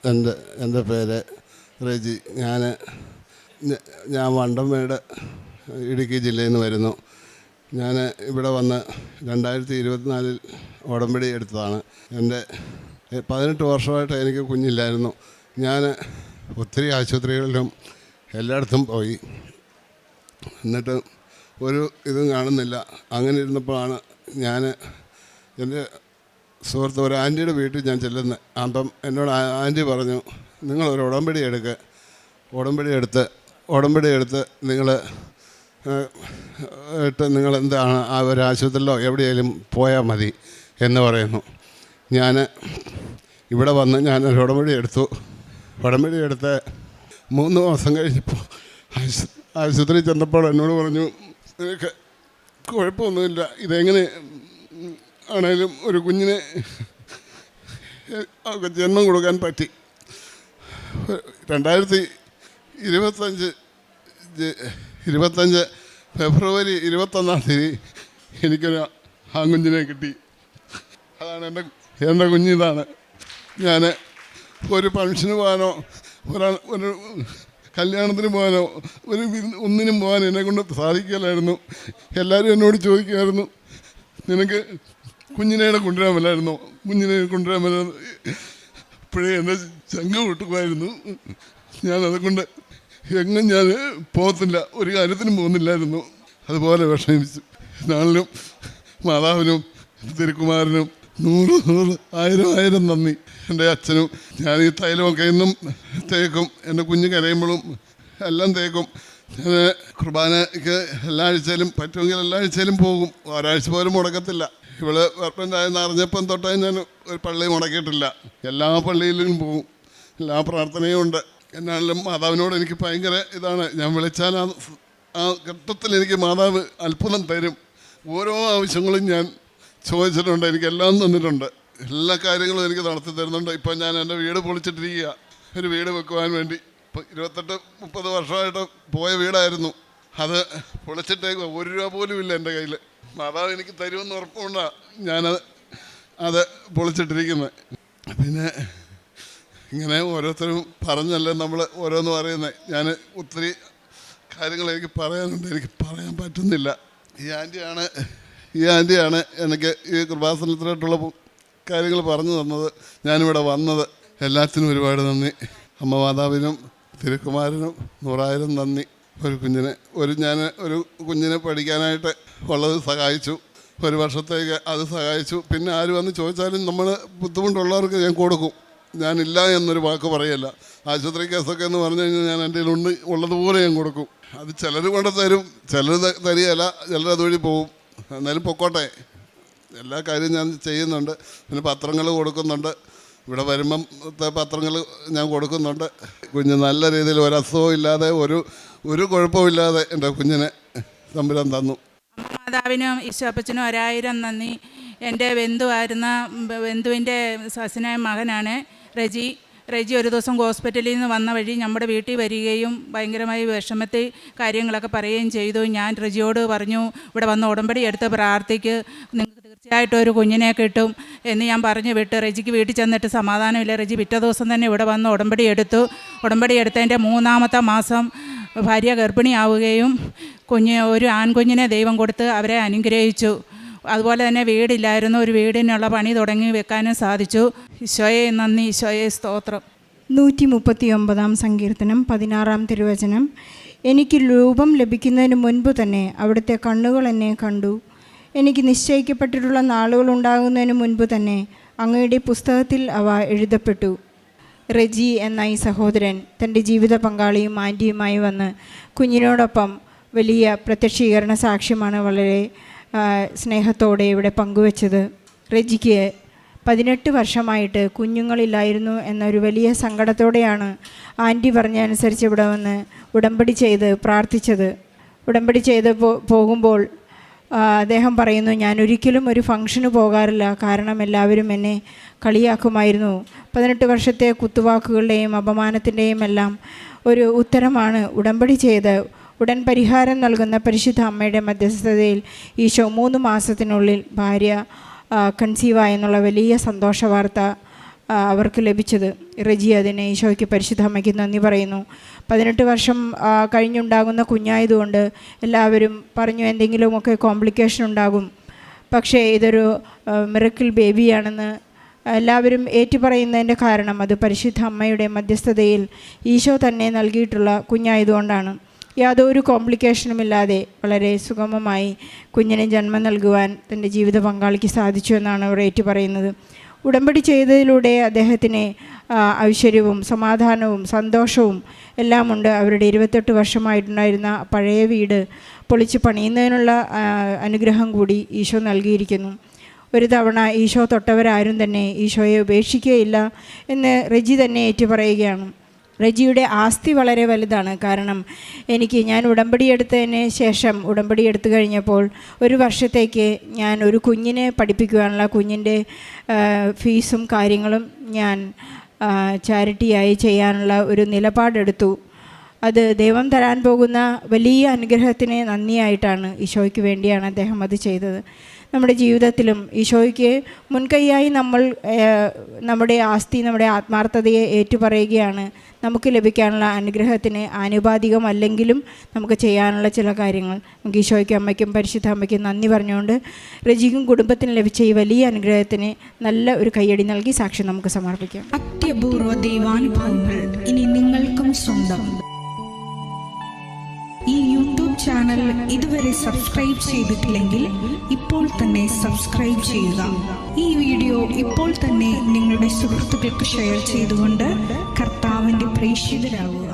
എൻ്റെ പേര് റെജി. ഞാൻ വണ്ടൻമേട് ഇടുക്കി ജില്ലയിൽ നിന്ന് വരുന്നു. ഞാൻ ഇവിടെ വന്ന് 2024 ഉടമ്പടി എടുത്തതാണ്. എൻ്റെ 18 വർഷമായിട്ട് എനിക്ക് കുഞ്ഞില്ലായിരുന്നു. ഞാൻ ഒത്തിരി ആശുപത്രികളിലും എല്ലായിടത്തും പോയി, എന്നിട്ട് ഒരു ഇതും കാണുന്നില്ല. അങ്ങനെ ഇരുന്നപ്പോഴാണ് ഞാൻ എൻ്റെ സുഹൃത്ത് ഒരു ആൻറ്റിയുടെ വീട്ടിൽ ഞാൻ ചെല്ലുന്നത്. അപ്പം എന്നോട് ആൻറ്റി പറഞ്ഞു, നിങ്ങളൊരു ഉടമ്പടി എടുക്കുക, ഉടമ്പടി എടുത്ത് നിങ്ങൾ എന്താണ് ആ ഒരു ആശുപത്രിയിലോ എവിടെയെങ്കിലും പോയാൽ മതി എന്ന് പറയുന്നു. ഞാൻ ഇവിടെ വന്ന് ഞാനൊരു ഉടമ്പടി എടുത്തു. ഉടമ്പടി എടുത്ത് 3 മാസം കഴിഞ്ഞപ്പോൾ ആശുപത്രിയിൽ ചെന്നപ്പോൾ എന്നോട് പറഞ്ഞു, നിനക്ക് കുഴപ്പമൊന്നുമില്ല, ഇതെങ്ങനെ ആണേലും ഒരു കുഞ്ഞിനെ ജന്മം കൊടുക്കാൻ പറ്റി. 2025 ഫെബ്രുവരി 21 എനിക്കൊരു ആൺകുഞ്ഞിനെ കിട്ടി. അതാണ് എൻ്റെ കുഞ്ഞിതാണ്. ഞാൻ ഒരു ഫംഗ്ഷന് പോകാനോ ഒരു കല്യാണത്തിന് പോകാനോ ഒന്നിനും പോകാൻ എന്നെക്കൊണ്ട് സാധിക്കില്ലായിരുന്നു. എല്ലാവരും എന്നോട് ചോദിക്കുമായിരുന്നു, നിനക്ക് കുഞ്ഞിനെ കൊണ്ടുവരാൻ മേലായിരുന്നോ, ഇപ്പോഴേ എൻ്റെ ചങ്ക പൊട്ടുമായിരുന്നു. ഞാനതുകൊണ്ട് എങ്ങും ഞാൻ പോകത്തില്ല, ഒരു കാര്യത്തിനും പോകുന്നില്ലായിരുന്നു. അതുപോലെ വിഷമിച്ചു. നാളിലും മാതാവിനും തിരുക്കുമാരനും 100,000 നന്ദി. എൻ്റെ അച്ഛനും. ഞാൻ ഈ തൈലമൊക്കെ എന്നും തേക്കും, എൻ്റെ കുഞ്ഞ് കരയുമ്പോഴും എല്ലാം തേക്കും. ഞാൻ കുർബാനയ്ക്ക് എല്ലാ ആഴ്ചയിലും പറ്റുമെങ്കിൽ എല്ലാ ആഴ്ചയിലും പോകും. ഒരാഴ്ച പോലും മുടക്കത്തില്ല. ഇവള് ഗർഭണ്ടായെന്ന് അറിഞ്ഞപ്പം തൊട്ടേ ഞാൻ ഒരു പള്ളി മുടക്കിയിട്ടില്ല. എല്ലാ പള്ളിയിലും പോകും, എല്ലാ പ്രാർത്ഥനയും ഉണ്ട്. എന്നാലും മാതാവിനോട് എനിക്ക് ഭയങ്കര ഇതാണ്. ഞാൻ വിളിച്ചാൽ ആ ഘട്ടത്തിൽ എനിക്ക് മാതാവ് അത്ഭുതം തരും. ഓരോ ആവശ്യങ്ങളും ഞാൻ ചോദിച്ചിട്ടുണ്ട്, എനിക്കെല്ലാം തന്നിട്ടുണ്ട്. എല്ലാ കാര്യങ്ങളും എനിക്ക് നടത്തി തരുന്നുണ്ട്. ഇപ്പം ഞാൻ എൻ്റെ വീട് പൊളിച്ചിട്ടിരിക്കുക, ഒരു വീട് വെക്കുവാൻ വേണ്ടി. ഇപ്പം 28-30 വർഷമായിട്ട് പോയ വീടായിരുന്നു. അത് പൊളിച്ചിട്ടേക്ക് 1 രൂപ പോലും ഇല്ല എൻ്റെ കയ്യിൽ. മാതാവ് എനിക്ക് തരുമെന്ന് ഉറപ്പുകൊണ്ടാണ് അത് പൊളിച്ചിട്ടിരിക്കുന്നത്. പിന്നെ ഇങ്ങനെ ഓരോരുത്തരും പറഞ്ഞല്ലേ നമ്മൾ ഓരോന്ന് പറയുന്നത്. ഞാൻ ഒത്തിരി കാര്യങ്ങൾ എനിക്ക് പറയാനുണ്ട്, എനിക്ക് പറയാൻ പറ്റുന്നില്ല. ഈ ആൻറ്റിയാണ് എനിക്ക് ഈ കൃപാസനത്തിനായിട്ടുള്ള കാര്യങ്ങൾ പറഞ്ഞു തന്നത്, ഞാനിവിടെ വന്നത്. എല്ലാത്തിനും ഒരുപാട് നന്ദി. അമ്മ മാതാവിനും തിരുക്കുമാരനും 100,000 നന്ദി. ഞാൻ ഒരു കുഞ്ഞിനെ പഠിക്കാനായിട്ട് ഉള്ളത് സഹായിച്ചു. 1 വർഷത്തേക്ക് അത് സഹായിച്ചു. പിന്നെ ആര് വന്ന് ചോദിച്ചാലും നമ്മൾ ബുദ്ധിമുട്ടുള്ളവർക്ക് ഞാൻ കൊടുക്കും. ഞാനില്ല എന്നൊരു വാക്ക് പറയല്ല. ആശുപത്രി കേസൊക്കെ എന്ന് പറഞ്ഞു കഴിഞ്ഞാൽ ഞാൻ എൻ്റെ കയ്യിലുണ്ട്, ഉള്ളതുപോലെ ഞാൻ കൊടുക്കും. അത് ചിലർ കൊണ്ട് തരും, ചിലർ തരികയില്ല, ചിലർ അതുവഴി പോവും. എന്നാലും പൊക്കോട്ടെ, എല്ലാ കാര്യവും ഞാൻ ചെയ്യുന്നുണ്ട്. പിന്നെ പത്രങ്ങൾ കൊടുക്കുന്നുണ്ട്, ഇവിടെ വരുമ്പം പത്രങ്ങൾ ഞാൻ കൊടുക്കുന്നുണ്ട്. കുഞ്ഞ് നല്ല രീതിയിൽ ഒരസുഖവും ഇല്ലാതെ ഒരു കുഴപ്പമില്ലാതെ എൻ്റെ കുഞ്ഞിനെ തമ്പുരാൻ തന്നു. മാതാവിനും ഈശോപ്പച്ചനും 1000 നന്ദി. എൻ്റെ ബന്ധുവിൻ്റെ സസിനായ മകനാണ് റെജി ഒരു ദിവസം ഹോസ്പിറ്റലിൽ നിന്ന് വന്ന വഴി നമ്മുടെ വീട്ടിൽ വരികയും ഭയങ്കരമായി വിഷമത്തിൽ കാര്യങ്ങളൊക്കെ പറയുകയും ചെയ്തു. ഞാൻ റെജിയോട് പറഞ്ഞു, ഇവിടെ വന്ന് ഉടമ്പടി എടുത്ത് പ്രാർത്ഥിക്ക്, നിങ്ങൾക്ക് തീർച്ചയായിട്ടും ഒരു കുഞ്ഞിനെ കിട്ടും എന്ന് ഞാൻ പറഞ്ഞു വിട്ട്. റെജിക്ക് വീട്ടിൽ ചെന്നിട്ട് സമാധാനമില്ല. റെജി പിറ്റേ ദിവസം തന്നെ ഇവിടെ വന്ന് ഉടമ്പടി എടുത്തതിൻ്റെ 3-ാമത്തെ മാസം ഭാര്യ ഗർഭിണിയാവുകയും ഒരു ആൺകുഞ്ഞിനെ ദൈവം കൊടുത്ത് അവരെ അനുഗ്രഹിച്ചു. അതുപോലെ തന്നെ വീടില്ലായിരുന്നു, ഒരു വീടിനുള്ള പണി തുടങ്ങി വെക്കാനും സാധിച്ചു. ഈശോയെ നന്ദി, ഈശോയെ സ്തോത്രം. 139 സങ്കീർത്തനം 16 തിരുവചനം. എനിക്ക് രൂപം ലഭിക്കുന്നതിന് മുൻപ് തന്നെ അവിടുത്തെ കണ്ണുകൾ എന്നെ കണ്ടു. എനിക്ക് നിശ്ചയിക്കപ്പെട്ടിട്ടുള്ള നാളുകൾ ഉണ്ടാകുന്നതിന് മുൻപ് തന്നെ അങ്ങയുടെ പുസ്തകത്തിൽ അവ എഴുതപ്പെട്ടു. റെജി എന്ന ഈ സഹോദരൻ തൻ്റെ ജീവിത പങ്കാളിയും ആൻറ്റിയുമായി വന്ന് കുഞ്ഞിനോടൊപ്പം വലിയ പ്രത്യക്ഷീകരണ സാക്ഷ്യമാണ് വളരെ സ്നേഹത്തോടെ ഇവിടെ പങ്കുവച്ചത്. റെജിക്ക് 18 വർഷമായിട്ട് കുഞ്ഞുങ്ങളില്ലായിരുന്നു എന്നൊരു വലിയ സങ്കടത്തോടെയാണ് ആൻറ്റി പറഞ്ഞതനുസരിച്ച് ഇവിടെ വന്ന് ഉടമ്പടി ചെയ്ത് പ്രാർത്ഥിച്ചത്. ഉടമ്പടി ചെയ്ത് പോകുമ്പോൾ അദ്ദേഹം പറയുന്നു, ഞാൻ ഒരിക്കലും ഒരു ഫംഗ്ഷന് പോകാറില്ല, കാരണം എല്ലാവരും എന്നെ കളിയാക്കുമായിരുന്നു. 18 വർഷത്തെ കുത്തുവാക്കുകളുടെയും അപമാനത്തിൻ്റെയും എല്ലാം ഒരു ഉത്തരമാണ് ഉടമ്പടി ചെയ്ത് ഉടൻ പരിഹാരം നൽകുന്ന പരിശുദ്ധ അമ്മയുടെ മധ്യസ്ഥതയിൽ ഈശോ 3 മാസത്തിനുള്ളിൽ ഭാര്യ കൺസീവായെന്നുള്ള വലിയ സന്തോഷ വാർത്ത അവർക്ക് ലഭിച്ചത്. റെജി അതിനെ ഈശോയ്ക്ക് പരിശുദ്ധ അമ്മയ്ക്ക് നന്ദി പറയുന്നു. 18 വർഷം കഴിഞ്ഞുണ്ടാകുന്ന കുഞ്ഞായതുകൊണ്ട് എല്ലാവരും പറഞ്ഞു എന്തെങ്കിലുമൊക്കെ കോംപ്ലിക്കേഷൻ ഉണ്ടാകും, പക്ഷേ ഇതൊരു മിറക്കിൾ ബേബിയാണെന്ന് എല്ലാവരും ഏറ്റുപറയുന്നതിൻ്റെ കാരണം അത് പരിശുദ്ധ അമ്മയുടെ മധ്യസ്ഥതയിൽ ഈശോ തന്നെ നൽകിയിട്ടുള്ള കുഞ്ഞായതുകൊണ്ടാണ്. യാതൊരു കോംപ്ലിക്കേഷനുമില്ലാതെ വളരെ സുഗമമായി കുഞ്ഞിന് ജന്മം നൽകുവാൻ തൻ്റെ ജീവിത പങ്കാളിക്ക് സാധിച്ചു എന്നാണ് അവർ ഏറ്റുപറയുന്നത്. ഉടമ്പടി ചെയ്തതിലൂടെ അദ്ദേഹത്തിന് ഐശ്വര്യവും സമാധാനവും സന്തോഷവും എല്ലാമുണ്ട്. അവരുടെ 28 വർഷമായിട്ടുണ്ടായിരുന്ന പഴയ വീട് പൊളിച്ച് പണിയുന്നതിനുള്ള അനുഗ്രഹം കൂടി ഈശോ നൽകിയിരിക്കുന്നു. ഒരു തവണ ഈശോ തൊട്ടവരാരും തന്നെ ഈശോയെ ഉപേക്ഷിക്കുകയില്ല എന്ന് റെജി തന്നെ ഏറ്റുപറയുകയാണ്. റെജിയുടെ ആസ്തി വളരെ വലുതാണ്. കാരണം ഞാൻ ഉടമ്പടി എടുത്തതിന് ശേഷം, ഉടമ്പടി എടുത്തു കഴിഞ്ഞപ്പോൾ 1 വർഷത്തേക്ക് ഞാൻ ഒരു കുഞ്ഞിനെ പഠിപ്പിക്കുവാനുള്ള കുഞ്ഞിൻ്റെ ഫീസും കാര്യങ്ങളും ഞാൻ ചാരിറ്റിയായി ചെയ്യാനുള്ള ഒരു നിലപാടെടുത്തു. അത് ദൈവം തരാൻ പോകുന്ന വലിയ അനുഗ്രഹത്തിന് നന്ദിയായിട്ടാണ്, ഈശോയ്ക്ക് വേണ്ടിയാണ് അദ്ദേഹം അത് ചെയ്തത്. നമ്മുടെ ജീവിതത്തിലും ഈശോയ്ക്ക് മുൻകൈയായി നമ്മൾ നമ്മുടെ ആസ്തി, നമ്മുടെ ആത്മാർത്ഥതയെ ഏറ്റുപറയുകയാണ്. നമുക്ക് ലഭിക്കാനുള്ള അനുഗ്രഹത്തിന് ആനുപാതികമല്ലെങ്കിലും നമുക്ക് ചെയ്യാനുള്ള ചില കാര്യങ്ങൾ നമുക്ക് ഈശോയ്ക്കും അമ്മയ്ക്കും പരിശുദ്ധ അമ്മയ്ക്കും നന്ദി പറഞ്ഞുകൊണ്ട് റെജിക്കും കുടുംബത്തിന് ലഭിച്ച ഈ വലിയ അനുഗ്രഹത്തിന് നല്ല ഒരു കയ്യടി നൽകി സാക്ഷ്യം നമുക്ക് സമർപ്പിക്കാം. അത്യപൂർവ ദൈവാനുഭവങ്ങൾ ഇനി നിങ്ങൾക്കും സ്വന്തം. ഈ യൂട്യൂബ് ചാനൽ ഇതുവരെ സബ്സ്ക്രൈബ് ചെയ്തിട്ടില്ലെങ്കിൽ ഇപ്പോൾ തന്നെ സബ്സ്ക്രൈബ് ചെയ്യുക. ഈ വീഡിയോ ഇപ്പോൾ തന്നെ നിങ്ങളുടെ സുഹൃത്തുക്കൾക്ക് ഷെയർ ചെയ്തുകൊണ്ട് കർത്താവിൻ്റെ പ്രേക്ഷിതരാകുക.